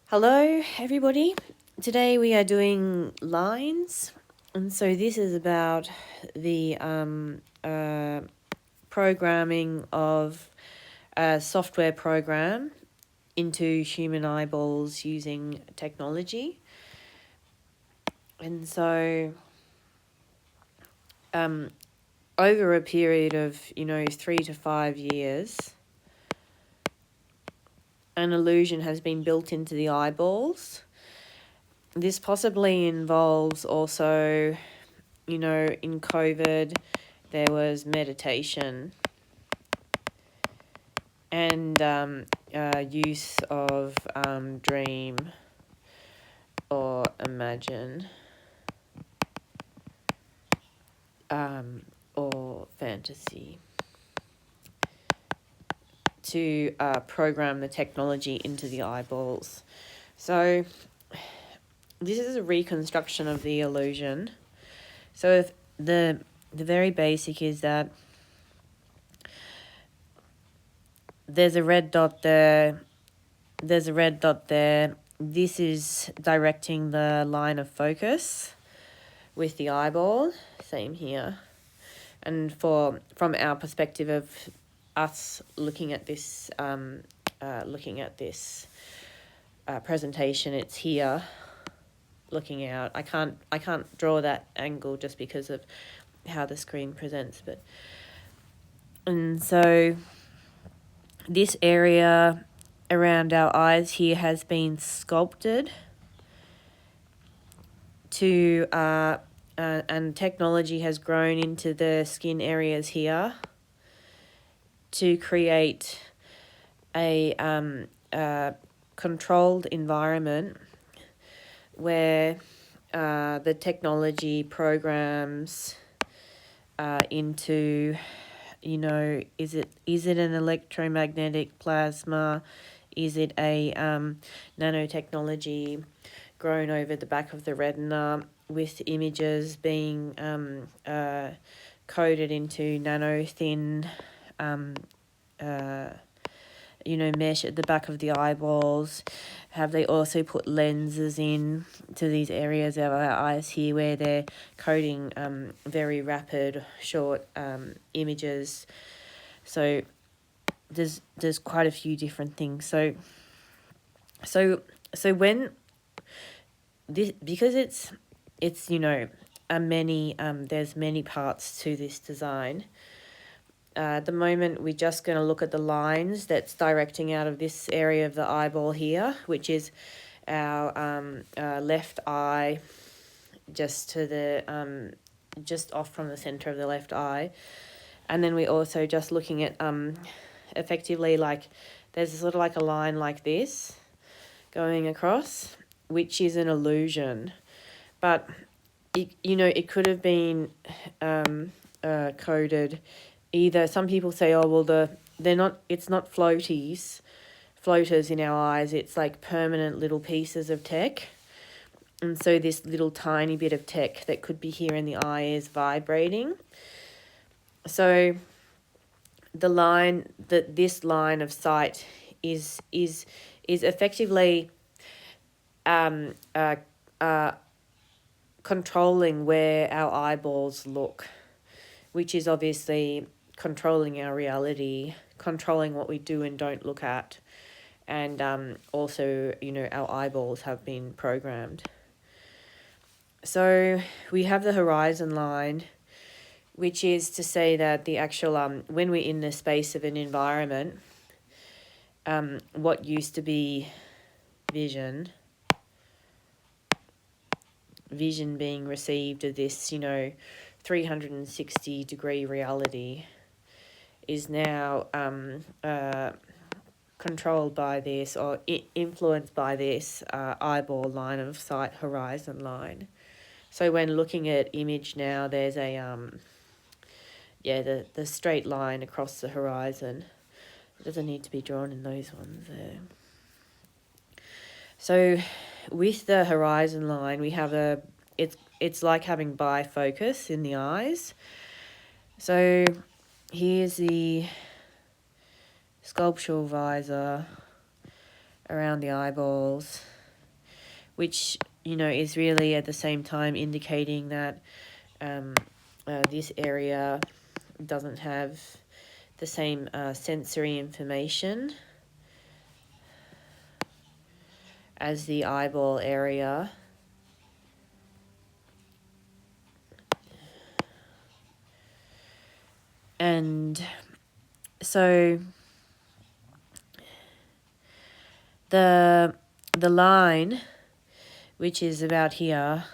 Hello, everybody. Today we are doing lines, and so this is about the programming of a software program into human eyeballs using technology. And so, over a period of 3 to 5 years, an illusion has been built into the eyeballs. This possibly involves also, in COVID, there was meditation and use of dream or imagine or fantasy to program the technology into the eyeballs. So this is a reconstruction of the illusion. So if the very basic is that there's a red dot there, this is directing the line of focus with the eyeball, same here. And from our perspective of us looking at this presentation, it's here looking out. I can't draw that angle just because of how the screen presents, and so this area around our eyes here has been sculpted to and technology has grown into the skin areas here to create a controlled environment where the technology programs into, is it an electromagnetic plasma? Is it a nanotechnology grown over the back of the retina with images being coded into nano-thin mesh at the back of the eyeballs? Have they also put lenses in to these areas of our eyes here where they're coding very rapid, short images? So there's quite a few different things. So when this, because it's there's many parts to this design. At the moment, we're just going to look at the lines that's directing out of this area of the eyeball here, which is our left eye, just to the just off from the center of the left eye. And then we're also just looking at effectively, like, there's sort of like a line like this going across, which is an illusion, but it could have been coded. Either some people say, oh well, it's not floaters in our eyes, it's like permanent little pieces of tech, and so this little tiny bit of tech that could be here in the eye is vibrating. So this line of sight is effectively controlling where our eyeballs look, which is obviously controlling our reality, controlling what we do and don't look at. And also, our eyeballs have been programmed. So we have the horizon line, which is to say that the actual, when we're in the space of an environment, what used to be vision being received of this, 360-degree reality, is now controlled by this or influenced by this eyeball line of sight horizon line. So when looking at image now, there's a the straight line across the horizon. It doesn't need to be drawn in those ones there. So with the horizon line, we have it's like having bifocus in the eyes. So here's the sculptural visor around the eyeballs. which, is really at the same time indicating that this area doesn't have the same sensory information as the eyeball area. And so the line, which is about here,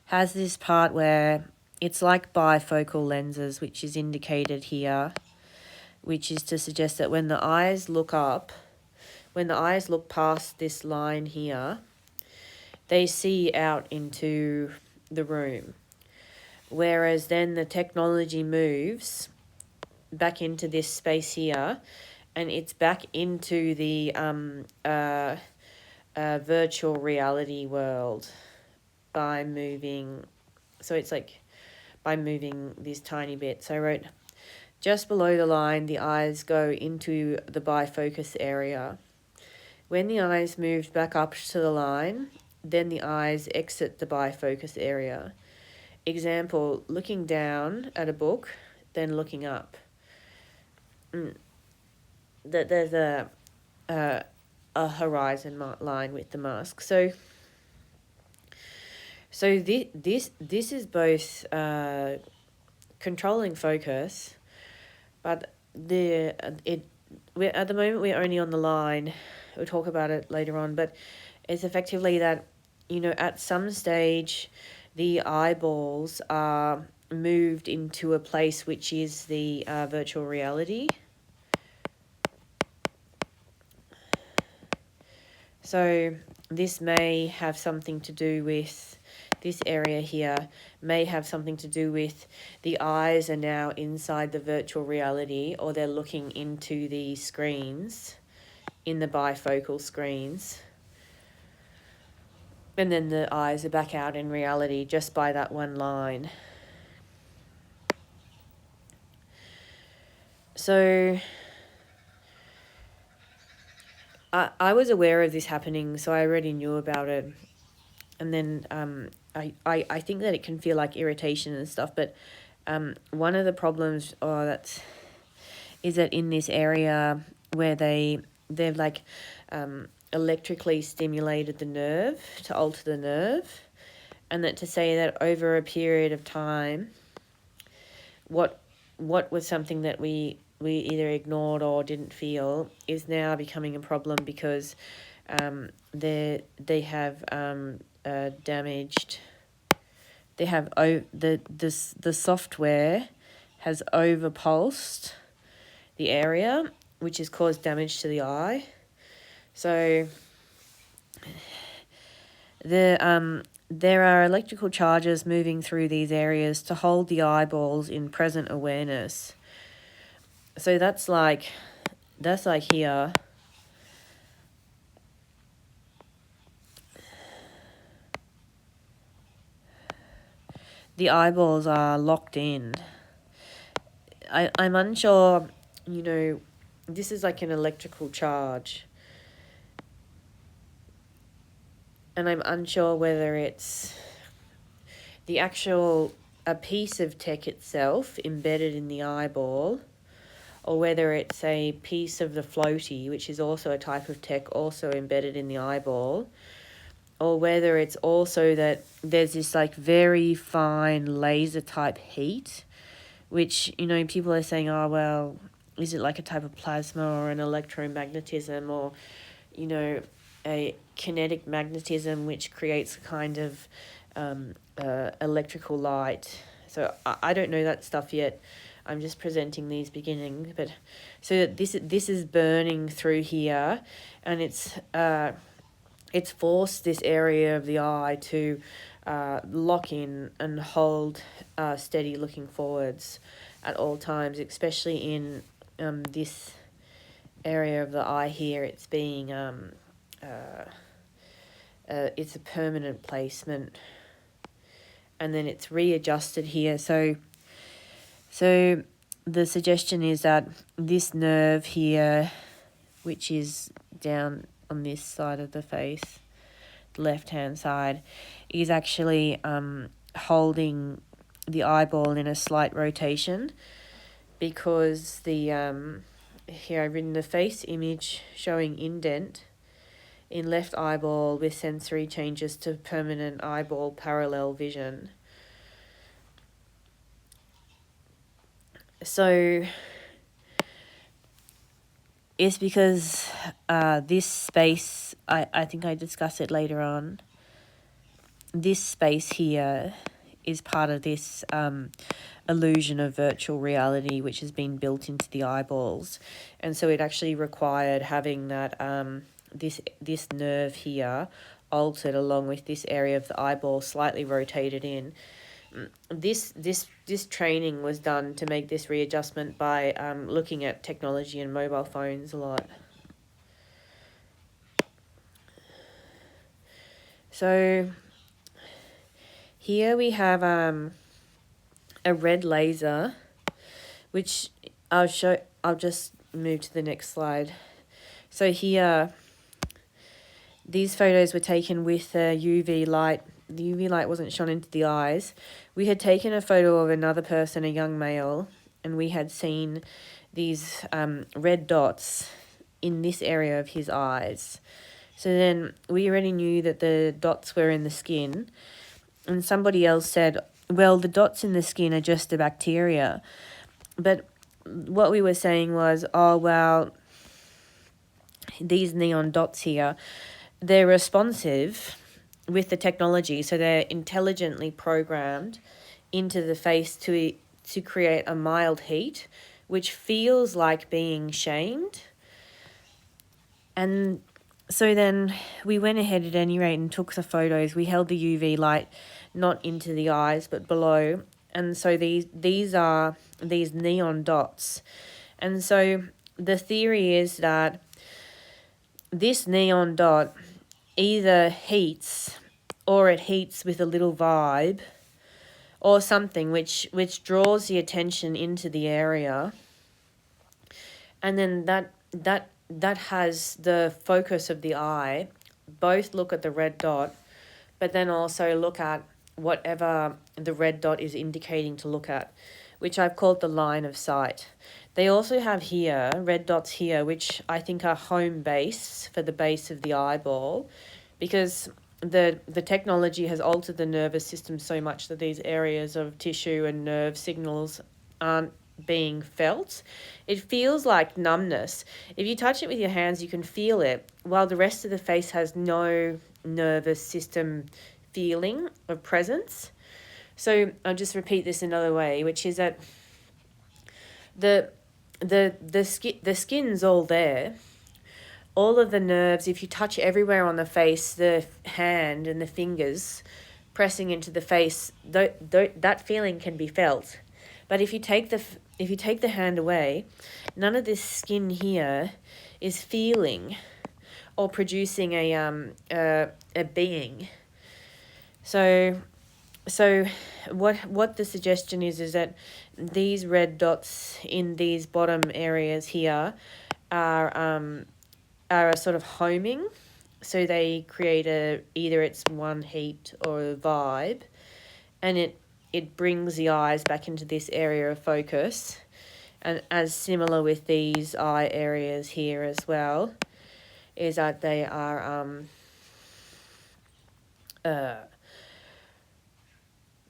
has this part where it's like bifocal lenses, which is indicated here, which is to suggest that when the eyes look up, when the eyes look past this line here, they see out into the room. Whereas then the technology moves back into this space here, and it's back into the virtual reality world by moving. So it's like by moving this tiny bit. So I wrote, just below the line, the eyes go into the bifocus area. When the eyes moved back up to the line, then the eyes exit the bifocus area. Example, looking down at a book, then looking up. That there's a horizon line with the mask. So this is both controlling focus, but we're at the moment we're only on the line. We'll talk about it later on, but it's effectively that, at some stage the eyeballs are moved into a place which is the virtual reality. So this may have something to do with, this area here may have something to do with the eyes are now inside the virtual reality, or they're looking into the screens, in the bifocal screens. And then the eyes are back out in reality just by that one line. So I was aware of this happening, so I already knew about it. And then I think that it can feel like irritation and stuff, but one of the problems is that in this area where they've like electrically stimulated the nerve to alter the nerve, and that to say that over a period of time, what was something that we either ignored or didn't feel is now becoming a problem, because they have damaged. They have the software has overpulsed the area, which has caused damage to the eye. So there are electrical charges moving through these areas to hold the eyeballs in present awareness. So that's like here. The eyeballs are locked in. I'm unsure, this is like an electrical charge. And I'm unsure whether it's the actual, a piece of tech itself embedded in the eyeball, or whether it's a piece of the floaty, which is also a type of tech also embedded in the eyeball, or whether it's also that there's this like very fine laser type heat, which, people are saying, oh, well, is it like a type of plasma or an electromagnetism, or, a kinetic magnetism which creates a kind of electrical light. So I don't know that stuff yet. I'm just presenting these beginnings, but so this is burning through here, and it's forced this area of the eye to lock in and hold steady, looking forwards at all times, especially in this area of the eye here. It's being it's a permanent placement, and then it's readjusted here. So the suggestion is that this nerve here, which is down on this side of the face, left hand side is actually holding the eyeball in a slight rotation, because the here I've written the face image showing indent in left eyeball with sensory changes to permanent eyeball parallel vision. So it's because this space, I think I discuss it later on, this space here is part of this illusion of virtual reality which has been built into the eyeballs. And so it actually required having that this nerve here altered along with this area of the eyeball slightly rotated in. This training was done to make this readjustment by looking at technology and mobile phones a lot. So here we have a red laser, which I'll just move to the next slide. So here, these photos were taken with UV light. The UV light wasn't shone into the eyes. We had taken a photo of another person, a young male, and we had seen these red dots in this area of his eyes. So then we already knew that the dots were in the skin, and somebody else said, well, the dots in the skin are just the bacteria. But what we were saying was, oh, well, these neon dots here, they're responsive with the technology, so they're intelligently programmed into the face to create a mild heat, which feels like being shamed. And so then we went ahead at any rate and took the photos. We held the UV light not into the eyes but below, and so these are these neon dots. And so the theory is that this neon dot either heats, or it heats with a little vibe or something which draws the attention into the area, and then that has the focus of the eye both look at the red dot, but then also look at whatever the red dot is indicating to look at, which I've called the line of sight. They also have here red dots here, which I think are home base for the base of the eyeball, because the technology has altered the nervous system so much that these areas of tissue and nerve signals aren't being felt. It feels like numbness. If you touch it with your hands, you can feel it, while the rest of the face has no nervous system feeling of presence. So I'll just repeat this another way, which is that the skin's all there. All of the nerves, if you touch everywhere on the face, the hand and the fingers pressing into the face, that feeling can be felt. But if you take the hand away, none of this skin here is feeling or producing a being. So what the suggestion is that these red dots in these bottom areas here are a sort of homing, so they create either it's one heat or a vibe, and it brings the eyes back into this area of focus. And as similar with these eye areas here as well, is that they are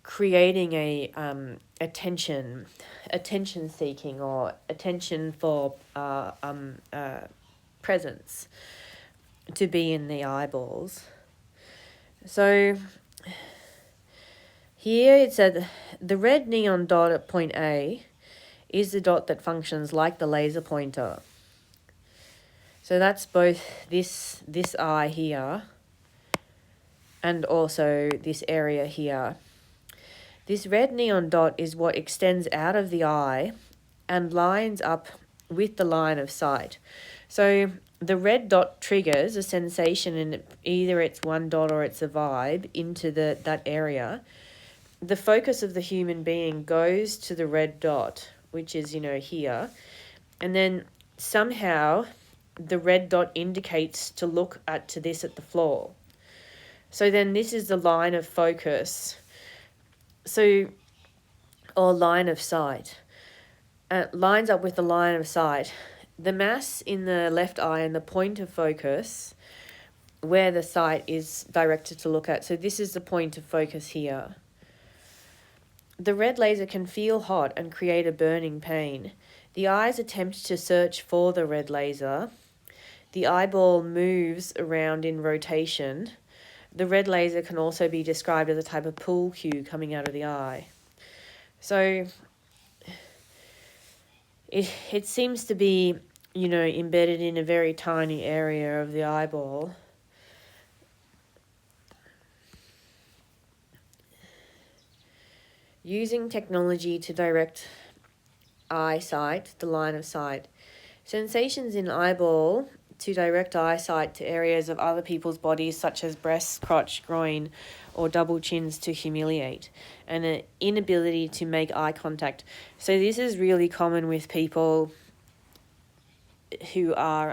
creating a attention seeking, or attention for presence to be in the eyeballs. So here it said the red neon dot at point A is the dot that functions like the laser pointer. So that's both this eye here and also this area here. This red neon dot is what extends out of the eye and lines up with the line of sight. So the red dot triggers a sensation, and either it's one dot or it's a vibe into that area. The focus of the human being goes to the red dot, which is, here. And then somehow the red dot indicates to look to this at the floor. So then this is the line of focus. So, or line of sight. Lines up with the line of sight. The mass in the left eye and the point of focus where the sight is directed to look at. So this is the point of focus here. The red laser can feel hot and create a burning pain. The eyes attempt to search for the red laser. The eyeball moves around in rotation. The red laser can also be described as a type of pool cue coming out of the eye. So it seems to be, embedded in a very tiny area of the eyeball. Using technology to direct eyesight, the line of sight. Sensations in eyeball to direct eyesight to areas of other people's bodies such as breasts, crotch, groin, or double chins to humiliate, and an inability to make eye contact. So this is really common with people who are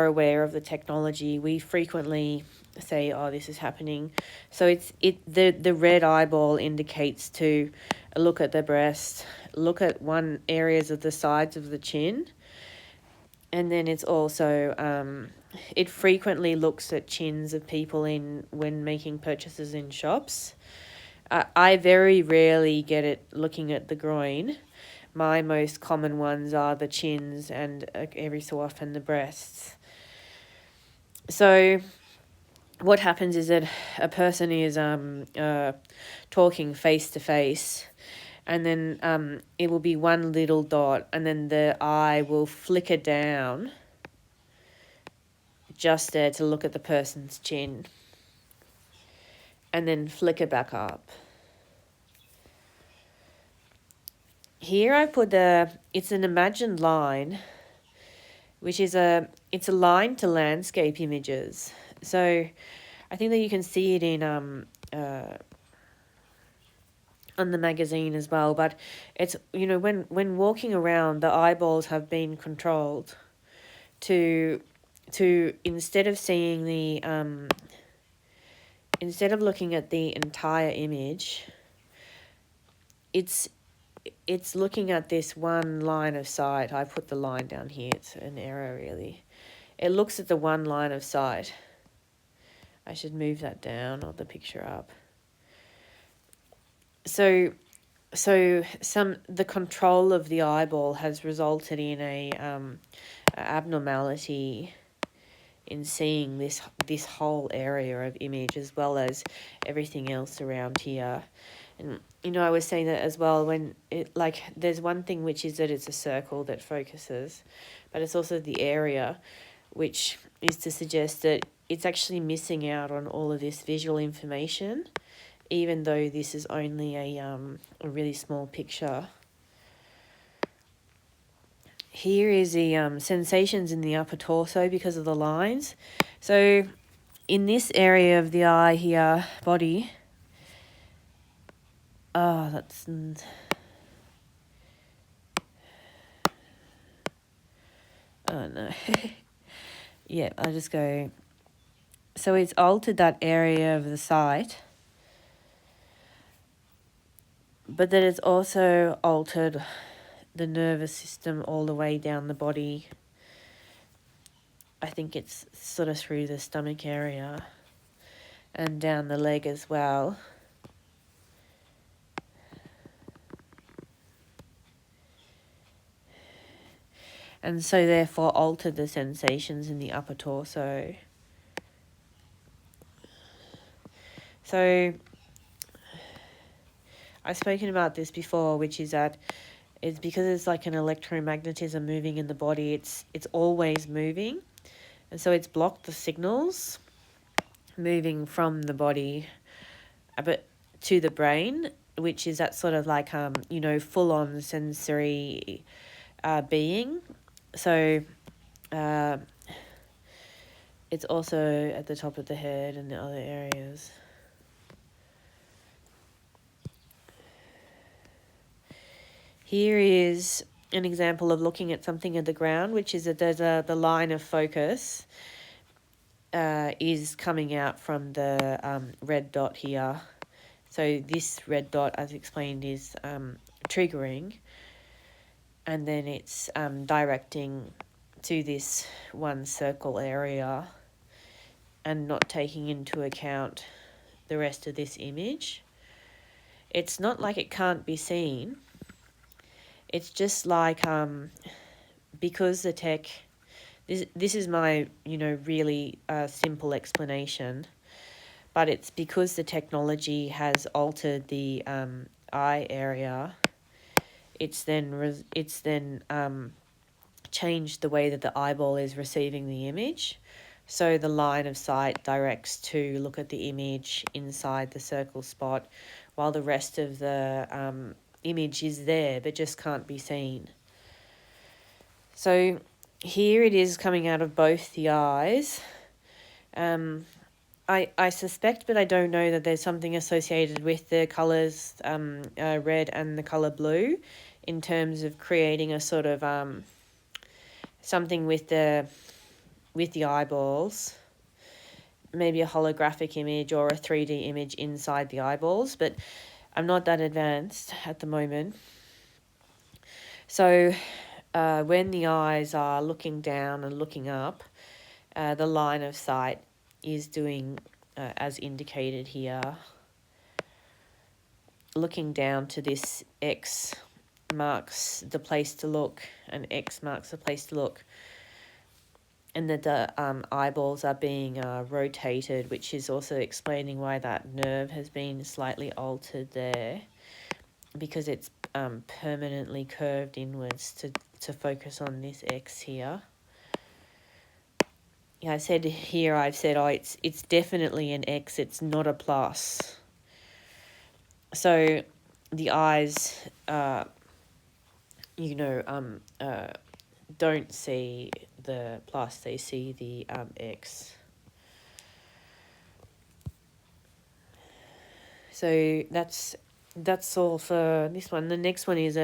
aware of the technology. We frequently say, "Oh, this is happening." So the red eyeball indicates to look at the breast, look at one areas of the sides of the chin, and then it's also it frequently looks at chins of people when making purchases in shops. I very rarely get it looking at the groin. My most common ones are the chins and every so often the breasts. So what happens is that a person is talking face to face, and then it will be one little dot, and then the eye will flicker down just there to look at the person's chin, and then flicker back up. Here I put it's an imagined line, which is it's a line to landscape images. So I think that you can see it in on the magazine as well, but it's, when walking around, the eyeballs have been controlled to instead of seeing the instead of looking at the entire image, it's looking at this one line of sight. I put the line down here, it's an error really. It looks at the one line of sight. I should move that down or the picture up. So the control of the eyeball has resulted in a abnormality in seeing this whole area of image as well as everything else around here. And I was saying that as well, when there's one thing which is that it's a circle that focuses, but it's also the area, which is to suggest that it's actually missing out on all of this visual information, even though this is only a really small picture. Here is the sensations in the upper torso because of the lines. So in this area of the eye here, body, that's... Oh, no. Yeah, I'll just go... So it's altered that area of the sight, but then it's also altered the nervous system all the way down the body. I think it's sort of through the stomach area and down the leg as well. And so therefore altered the sensations in the upper torso. So I've spoken about this before, which is that it's because it's like an electromagnetism moving in the body, it's always moving. And so it's blocked the signals moving from the body but to the brain, which is that sort of like full-on sensory being. So it's also at the top of the head and the other areas. Here is an example of looking at something at the ground, which is that there's the line of focus is coming out from the red dot here. So this red dot, as explained, is triggering, and then it's directing to this one circle area and not taking into account the rest of this image. It's not like it can't be seen. It's just like because the tech, this is my, really simple explanation, but it's because the technology has altered the eye area. It's then changed the way that the eyeball is receiving the image. So the line of sight directs to look at the image inside the circle spot, while the rest of the image is there but just can't be seen. So here it is coming out of both the eyes. I suspect, but I don't know, that there's something associated with the colours red and the colour blue in terms of creating a sort of something with the eyeballs, maybe a holographic image or a 3D image inside the eyeballs, but I'm not that advanced at the moment. So when the eyes are looking down and looking up, the line of sight is doing as indicated here. Looking down to this X marks the place to look, and X marks the place to look, and that the eyeballs are being rotated, which is also explaining why that nerve has been slightly altered there, because it's permanently curved inwards to focus on this X here. Yeah, I've said, oh, it's definitely an X, it's not a plus. So the eyes, don't see the plus, they see the X. So that's all for this one. The next one is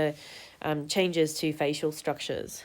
changes to facial structures.